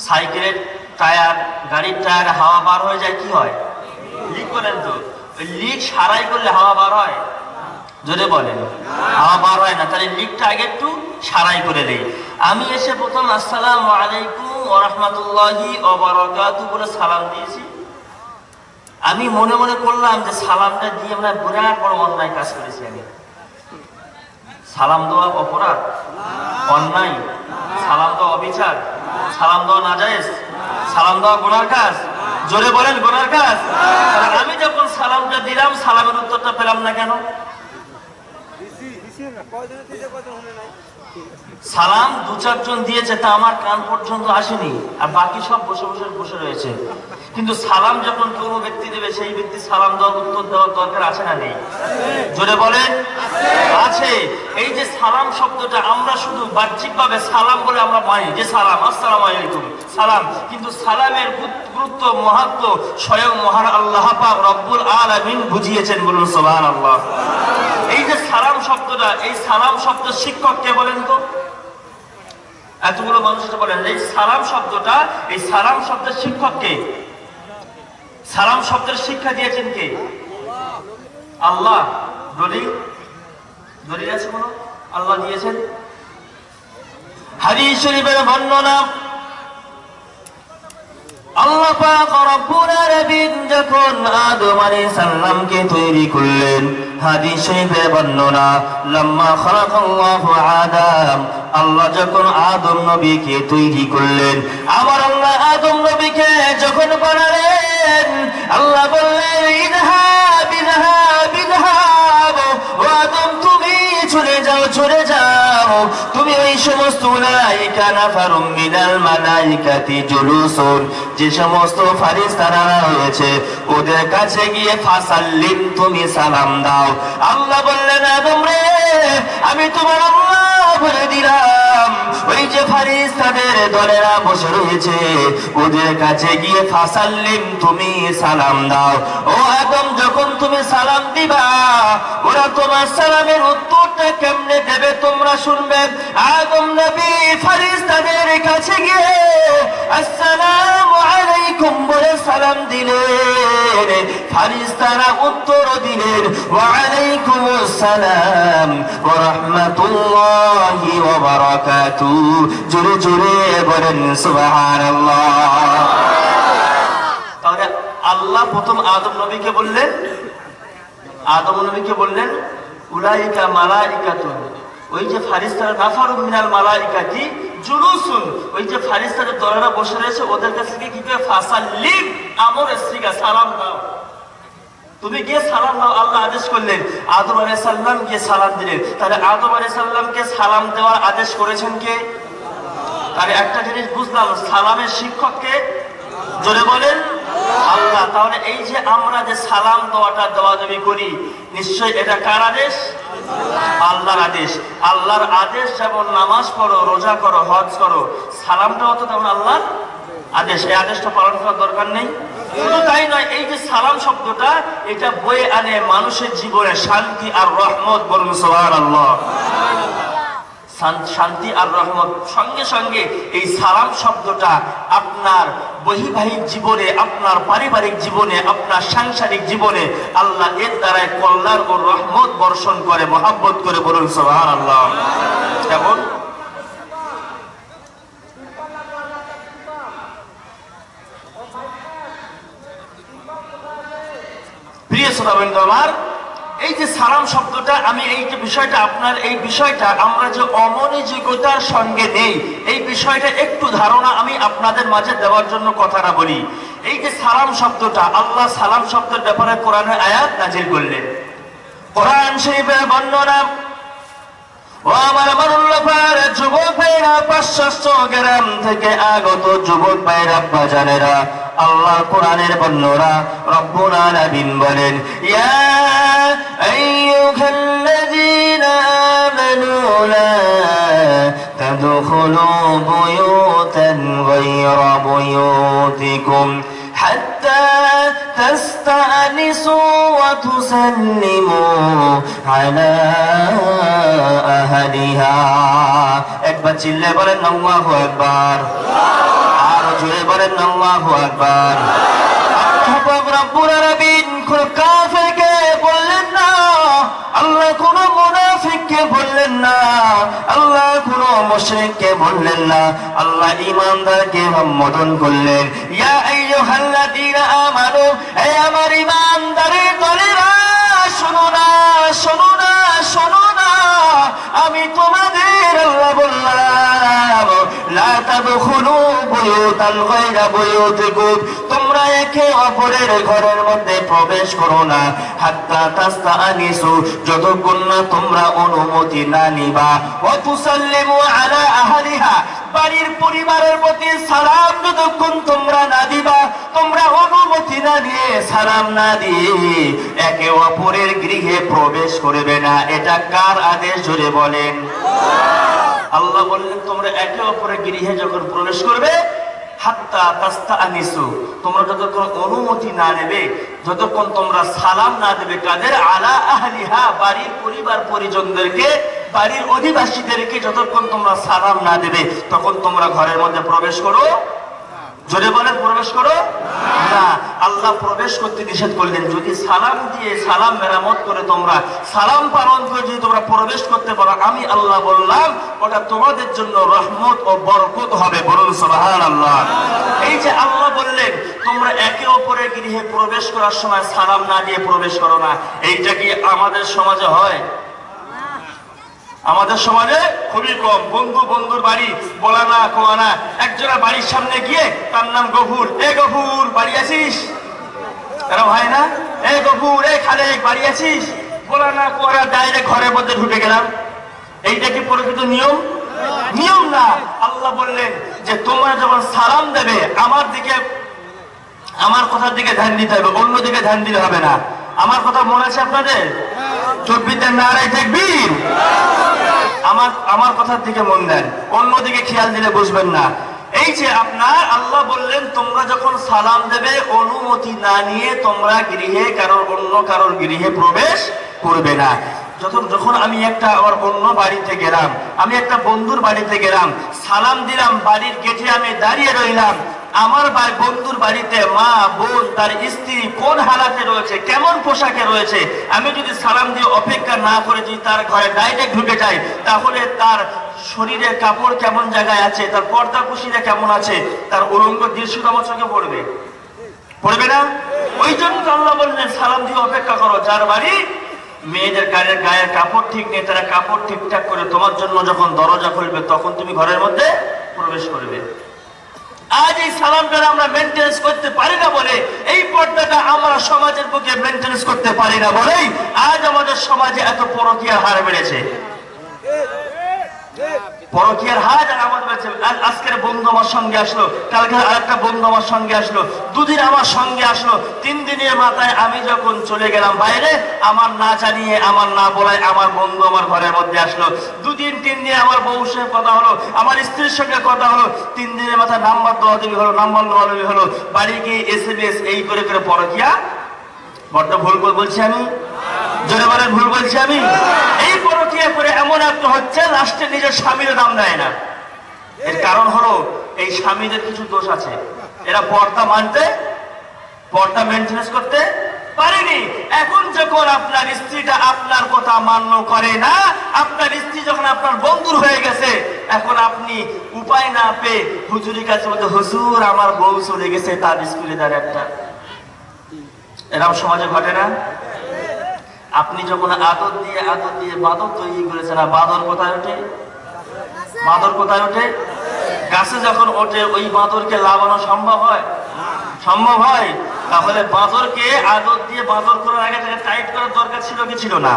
সাইকেলের টায়ার, গাড়ির টায়ারে হাওয়া বার হয়ে যায়, কি হয়? লিক। বলেন তো, ওই লিক সারাই করলে হাওয়া বার হয়? যদি বলেন হাওয়া বার হয় না, তাহলে লিকটা আগে একটু সারাই করে দেই। আমি এসে প্রথম আসসালামু আলাইকুম ওয়া রাহমাতুল্লাহি ওয়া বারাকাতুহু বলে সালাম দিয়েছি। আমি মনে মনে করলাম যে সালামটা দিয়ে আমরা বিরাট বড় অন্যায় কাজ করেছি। আমি সালাম দেওয়া অপরাধ, অন্যায়? সালাম দেওয়া অবিচার? সালাম দেওয়া নাজায়েজ? সালাম দেওয়া গুনার কাজ? জোরে বলেন গুনার কাজ। আমি যখন সালামটা দিলাম, সালামের উত্তরটা পেলাম না কেন? সালাম দু চারজন দিয়েছে, তা আমার কান পর্যন্ত আসেনি, আর বাকি সব বসে বসে বসে রয়েছে। কিন্তু সালাম যখন কোনো ব্যক্তি দেবে, সেই ব্যক্তি সালাম দেওয়ার উত্তর দেওয়ার দরকার আছে না নেই? জোরে বলেন আছে। এই যে সালাম শব্দটা আমরা শুধু বাহ্যিকভাবে সালাম বলে আমরা মানি, যে সালাম আসসালামু আলাইকুম সালাম, কিন্তু সালামের গুরুত্ব মাহাত্ম্য স্বয়ং মহান আল্লাহ পাক রব্বুল আলামিন বুঝিয়েছেন। বলুন সুবহানাল্লাহ। এই যে সালাম শব্দটা, এই সালাম শব্দের শিক্ষক কে বলেন তো? এতগুলো মানুষ বলেন এই সালাম শব্দটা, এই সালাম শব্দের শিক্ষক কে? সালাম শব্দের শিক্ষা দিয়েছেন কে? আল্লাহ। দলিল দলিল আছে কোনো? আল্লাহ দিয়েছেন। হাদিস শরীফের বর্ণনা, আল্লাহ পাক রব্বুল আলামিন যখন আদম আলাইহিস সালামকে তৈরি করলেন, হাদিস শরীফে বর্ণনা, লাম্মা খালাকাল্লাহু আদম, আল্লাহ যখন আদম নবীকে তৈরি করলেন, আবার আল্লাহ আদম নবীকে যখন বানালেন, আল্লাহ বললেন ইযহাব ইযহাব ইযহাব, ও আদম তুমি চলে যাও চলে যাও, তুমি ওই সমস্ত উলাইকা নাফারুম মিনাল মালাইকাতি জুলুসুন, যে সমস্ত ফারিস্তারা রয়েছে ওদের কাছে গিয়ে ফাসাল্লিম, তুমি সালাম দাও। আল্লাহ বললেন আদম রে, আমি তোমার আল্লাহ বলে দিলাম, ওই যে ফারিস্তাদের দলেরা বসে রয়েছে ওদের কাছে গিয়ে ফাসাল্লিম, তুমি সালাম দাও। ও আদম, যখন তুমি সালাম দিবা, ওরা তোমার সালামের উত্তরটা কেমনে দেবে তোমরা শুনবে। আদম নবী ফারিস্তাদের কাছে গিয়ে আসসালামু আলাইকুম বলে সালাম দিলেন, ফারিস্তারা উত্তর দিলেন ওয়া আলাইকুমুস সালাম ওয়া রাহমাতুল্লাহি ওয়া বারাকাতুহু। জোরে জোরে বলেন সুবহানাল্লাহ। তাহলে আল্লাহ প্রথম আদম নবীকে বললেন, আদম নবীকে বললেন উলাইকা মালাইকাতুন, ওই যে ফারিস্তারা নাফারুম মিনাল মালাইকাতি জুলুসুন, ওই যে ফারিস্তাদের দলেরা বসে রয়েছে ওদের কাছে কি করে ফাসাল্লিম, আমরের সিগা সালাম দাও, তুমি গিয়ে সালাম দাও। আল্লাহ আদেশ করলেন, আদম আলাইহিস সালাম গিয়ে সালাম দিলেন। তাহলে আদম আলাইহিস সালামকে সালাম দেওয়ার আদেশ করেছেন কে? তাহলে একটা জিনিস বুঝলাম, সালামের শিক্ষক কে? জোরে বলেন আল্লাহ। তাহলে এই যে আমরা যে সালাম দেওয়াটা দেওয়াদেবি করি, নিশ্চয়ই এটা কার আদেশ? আল্লাহর আদেশ। আল্লাহর আদেশ যেমন নামাজ পড়ো, রোজা করো, হজ করো, সালামটাও তো তেমন আল্লাহর আদেশ। এই আদেশটা পালন করার দরকার নেই? শুধু তাই নয়, এই যে সালাম শব্দটা, এটা বয়ে আনে মানুষের জীবনে শান্তি আর রহমত। বলুন সুবহানাল্লাহ। শান্তি আর রহমত। সঙ্গে সঙ্গে এই সালাম শব্দটা আপনার বৈবাহিক জীবনে, আপনার পারিবারিক জীবনে, আপনার সাংসারিক জীবনে আল্লাহ এর দ্বারাই কল্যাণ ও রহমত বর্ষণ করে, মহব্বত করে। বলুন সুবহানাল্লাহ। কেমন? প্রিয় শ্রোতাবৃন্দ আমার, এই যে সালাম শব্দটা, আমি এই যে বিষয়টা আপনার, এই বিষয়টা আমরা যে অমনোযোগিতার সঙ্গে নেই, এই বিষয়টা একটু ধারণা আমি আপনাদের মাঝে দেওয়ার জন্য কথাটা বলি। এই যে সালাম শব্দটা, আল্লাহ সালাম শব্দের ব্যাপারে কোরআনের আয়াত নাজিল করলেন। কোরআন শরীফের বর্ণনা, ও আমার মানুল্লাহর যুবক ভাইরা, পাশ্চাত্য গ্রাম থেকে আগত যুবক ভাইরা, বাজানেরা, আল্লাহ কোরআনের বর্ণনা রব্বুল আলামিন বলেন, ইয়া আইয়ুহাল্লাযীনা আমানু লা তাদখুলু বুয়ুতান গায়রা বুয়ুতিকুম হাত্তা তাস্তানিসু ওয়া তুসাল্লিমু আলা আহলিহা। একবার চিল্লে বলেন আল্লাহু আকবার। বলেন আল্লাহু আকবার। আল্লাহ পাক রব্বুল আলামিন কোন কাফেরকে বললেন না, আল্লাহ কোন মুনাফিককে বললেন না, আল্লাহ কোন মুশরিককে বললেন না, আল্লাহ ঈমানদারকে সম্বোধন করলেন। ইয়া আইয়ুহাল্লাযীনা আমানু, হে আমার ঈমানদারের দলেরা, শোনো না, শোনো না, শোনো না, আমি তোমাদের আল্লাহ বললাম, লা তাদখুলু বুয়ুতান গায়রা বুয়ুতিকুম, তোমরা একে অপরের ঘরের মধ্যে প্রবেশ করো না, হাত্তা তাস্তানিসু, যতক্ষণ না তোমরা অনুমতি না নিবা, ওয়া তুসাল্লিমু আলা আহলিহা, বাড়ির পরিবারের প্রতি সালাম যতক্ষণ তোমরা না দিবা, তোমরা অনুমতি না দিয়ে, সালাম না দিয়ে একে অপরের গৃহে প্রবেশ করবে না। এটা কার আদেশ জোরে বলেন? আল্লাহ বললেন তোমরা একে অপরের গৃহে যখন প্রবেশ করবে, হাত্তা তাস্তানিসু, তোমরা যতক্ষণ অনুমতি না নেবে, যতক্ষণ তোমরা সালাম না দেবে, কাদের? আলা আহলিহা, বাড়ির পরিবার পরিজনদেরকে, বাড়ির অধিবাসীদেরকে যতক্ষণ তোমরা সালাম না দেবে, তখন তোমরা ঘরের মধ্যে প্রবেশ করো। জোরে বলেন, প্রবেশ করো না। আল্লাহ প্রবেশ করতে নিষেধ করলেন। যদি সালাম দিয়ে, সালাম মেরামত করে, তোমরা সালাম পালন করে যদি তোমরা প্রবেশ করতে পারো, আমি আল্লাহ বললাম ওটা তোমাদের জন্য রহমত ও বরকত হবে। বলুন সুবহানাল্লাহ। এই যে আল্লাহ বললেন তোমরা একে অপরের গৃহে প্রবেশ করার সময় সালাম না দিয়ে প্রবেশ করো না, এইটা কি আমাদের সমাজে হয়? আমাদের সমাজে খুবই কম। বন্ধু বন্ধুর বাড়ি বলা না কোয়া না, একজনের বাড়ির সামনে গিয়ে, তার নাম গফুর, এ গফুর বাড়ি আছিস, এরকম হয় না? এ গফুর, এ খালেক বাড়ি আছিস, বলা না কোয়া না, ডাইরেক্ট ঘরের মধ্যে ঢুকে গেলাম। এইটা কি প্রকৃত নিয়ম? নিয়ম না। আল্লাহ বললেন যে তোমরা যখন সালাম দেবে, আমার দিকে, আমার কথার দিকে ধ্যান দিতে হবে, অন্য দিকে ধ্যান দিতে হবে না। আমার কথা মনে আছে আপনাদের? তকবীরের নারায়ে তাকবীর। আমার কথার দিকে মন দেন, অন্যদিকে খেয়াল দিলে বুঝবেন না। এই যে আপনার আল্লাহ বললেন তোমরা যখন সালাম দেবে, অনুমতি না নিয়ে তোমরা গৃহে অন্য কারোর গৃহে প্রবেশ করবে না। যখন আমি একটা আমার অন্য বাড়িতে গেলাম, আমি একটা বন্ধুর বাড়িতে গেলাম, সালাম দিলাম, বাড়ির গেটে আমি দাঁড়িয়ে রইলাম, আমার বন্ধুর বাড়িতে মা, বোন, তার স্ত্রী কোন হালাতে রয়েছে, কেমন পোশাকে রয়েছে, আমি যদি সালাম দিয়ে অপেক্ষা না করে যদি তার ঘরে ডাইরেক্ট ঢুকে যাই, তাহলে তার শরীরের কাপড় কেমন জায়গায় আছে, তার পর্দা কুশিরা কেমন আছে, তার উলঙ্গ দৃশ্যটা আমার চোখে পড়বে, পড়বে না? ওই জন্য আল্লাহ বললেন সালাম দিয়ে অপেক্ষা করো। যার বাড়ি মেয়েদের গায়ের কাপড় ঠিক নেই, তারা কাপড় ঠিকঠাক করে তোমার জন্য যখন দরজা খুলবে, তখন তুমি ঘরের মধ্যে প্রবেশ করবে। আজ এই সালামটা আমরা মেনটেন্স করতে পারি না বলে, এই পর্দাটা আমরা সমাজের বুকে মেনটেন্স করতে পারি না বলেই আজ আমাদের সমাজে এত পরকীয়ার হার বেড়েছে। পরকীয়ার হার আমাদের বেড়েছে। আজকের বন্ধু আমার সঙ্গে আসলো, কালকে আরেকটা বন্ধু আমার সঙ্গে আসলো, দুদিন আমার সঙ্গে আসলো, 3 দিনের মাথায় আমি যখন চলে গেলাম বাইরে, আমার না জানিয়ে, আমার না বলায় আমার বন্ধু আমার ঘরের মধ্যে আসলো। 2 দিন 3 দিন আমার বউর সঙ্গে কথা হলো, আমার স্ত্রীর সঙ্গে কথা হলো, 3 দিনের মাথায় নাম্বার দেওয়া দেবী হলো, নাম্বার নেওয়া দেবী হলো, বাড়ি গিয়ে SMS, এই করে করে পরকীয়া। বড্ড ভুল বলছি আমি? জোরে বলেন, ভুল বলছি আমি? এই পরকীয়া করে এমন একটা হচ্ছে, লাস্টে নিজের স্বামীর দাম দেয় না। এর কারণ হলো এই স্বামীদের কিছু দোষ আছে, এরা পর্দা মেনটেন্স করতে পারেনি। এখন যখন আপনার স্ত্রীটা আপনার কথা মান্য করে না, আপনার স্ত্রী যখন আপনার বন্ধুর হয়ে গেছে, এখন আপনি উপায় না পেয়ে হুজুরের কাছে বলতে, হুজুর আমার বউ চলে গেছে, তার স্কুলে দাঁড়িয়ে একটা। এরকম সমাজে ঘটে না? আপনি যখন আদর দিয়ে বাদর তৈরি করেছেন, আর বাদর কোথায় ওঠে? বাদর কোথায় ওঠে? গাছে যখন ওঠে, ওই বাদরকে লাগানো সম্ভব হয়? সম্ভব হয়? তাহলে বাদরকে আদর দিয়ে বাদর করার আগে তাকে টাইট করার দরকার ছিল কি ছিল না?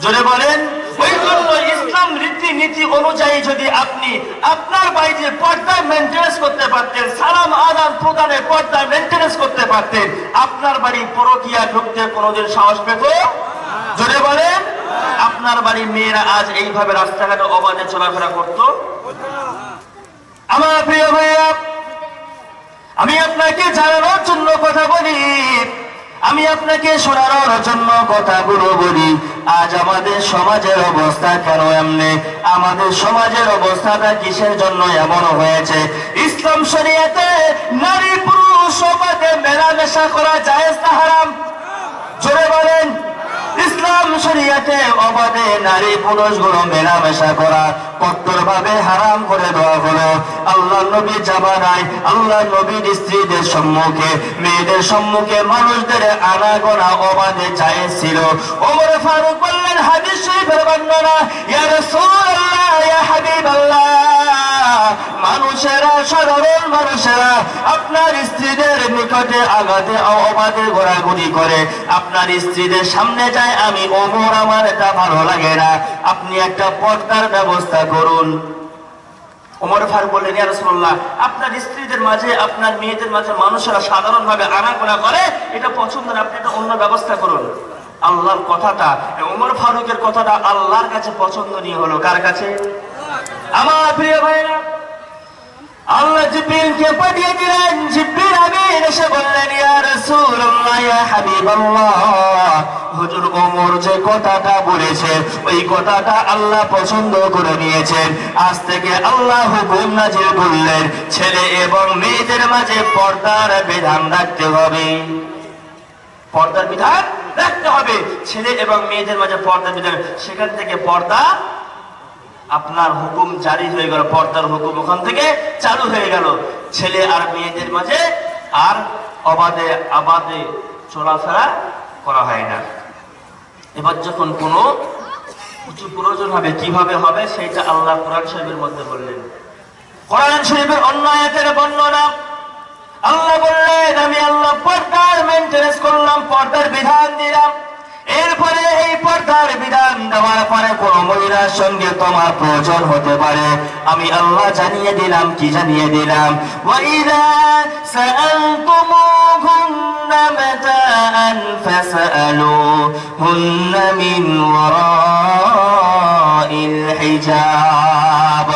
জোরে বলেন। ওই জন্য ইসলাম রীতিনীতি অনুযায়ী যদি আপনি আপনার বাড়িতে পর্দা মেনটেন্স করতে পারতেন, সালাম আদান প্রদানে পর্দা মেনটেন্স করতে পারতেন, আপনার বাড়ি পরকীয়া ঢুকতে কোনোদিন সাহস পেত? জোরে বলেন। আপনার বাড়ির মেয়েরা আজ এইভাবে রাস্তাঘাটে অবাধে চলাফেরা করত? আমার প্রিয় ভাইয়া, আমি আপনাকে জানানোর জন্য কথা বলি, আমি আপনাকে শোনানোর জন্য কথাগুলো বলি। আজ আমাদের সমাজের অবস্থা কেন এমনি, আমাদের সমাজের অবস্থাটা কিসের জন্য এমন হয়েছে? ইসলাম শরীয়তে নারী পুরুষ সমাজে মেলামেশা করা জায়েজ না হারাম? জোরে বলেন। ইসলাম শরীয়তে অবাধে নারী পুরুষ গুলো মেলামেশা করা কঠোরভাবে হারাম করে দেওয়া হলো। আল্লাহ নবী জামানায় আল্লাহ নবীর স্ত্রীদের সম্মুখে মেয়েদের সম্মুখে মানুষদের আনাগোনা অবাধে জায়েজ ছিল। ওমর ফারুক বললেন হাদিস শরীফের বর্ণনা, ইয়া রাসূলুল্লাহ ইয়া হাবিবাল্লাহ, মানুষেরা সাধারণ মানুষেরা আপনার স্ত্রীদের নিকটে আঘাতে অবাধে ঘোরাঘুরি করে, আপনার স্ত্রীদের সামনে যায়, আমি ওমর আমার এটা ভালো লাগে না, আপনি একটা পর্দার ব্যবস্থা করুন। ওমর ফারুক বললেন ইয়া রাসূলুল্লাহ, আপনার স্ত্রীদের মাঝে আপনার মেয়েদের মাঝে মানুষেরা সাধারণভাবে আনাগোনা করে, এটা পছন্দ না, আপনি একটা অন্য ব্যবস্থা করুন। আল্লাহর কথাটা, ওমর ফারুকের কথাটা আল্লাহর কাছে পছন্দনীয় হলো। কার কাছে? আমার প্রিয় ভাইরা, আল্লাহ জিবরিলকে পাঠিয়ে দিলেন। জিবরিল আমিন এসে বললেন ইয়া রাসূলুল্লাহ ইয়া হাবিবাল্লাহ, হুজুর ওমর যে কথাটা বলেছে ওই কথাটা আল্লাহ পছন্দ করে নিয়েছেন। আজ থেকে আল্লাহ হুকুম নাযিল করলেন ছেলে এবং মেয়েদের মাঝে পর্দার বিধান রাখতে হবে। পর্দার বিধান রাখতে হবে, ছেলে এবং মেয়েদের মাঝে পর্দার বিধান। সেখান থেকে পর্দা আপনার হুকুম জারি হয়ে গেল, পর্দার হুকুম ওখান থেকে চালু হয়ে গেল। ছেলে আর মেয়েদের মাঝে আর অবাধে আবাদে চলাফেরা করা হয় না। এবার যখন কোনো কিছু প্রয়োজন হবে, কিভাবে হবে সেইটা আল্লাহ কোরআন শরীফের মধ্যে বললেন। কোরআন শরীফের অন্য আয়াতের বর্ণনা, আল্লাহ বললেন আমি আল্লাহ পর্দার মেইনটেনেন্স করলাম, পর্দার বিধান দিলাম। এরপরে এই পর্দার বিধান দেওয়ার পরে কোন মহিলার সঙ্গে তোমার প্রয়োজন হতে পারে, আমি আল্লাহ জানিয়ে দিলাম। কি জানিয়ে দিলাম? ওয়াইদা সাআলতুমুহুন্না মাতাআন ফাসআলুহুন্না মিন ওয়ারাইল হিজাব।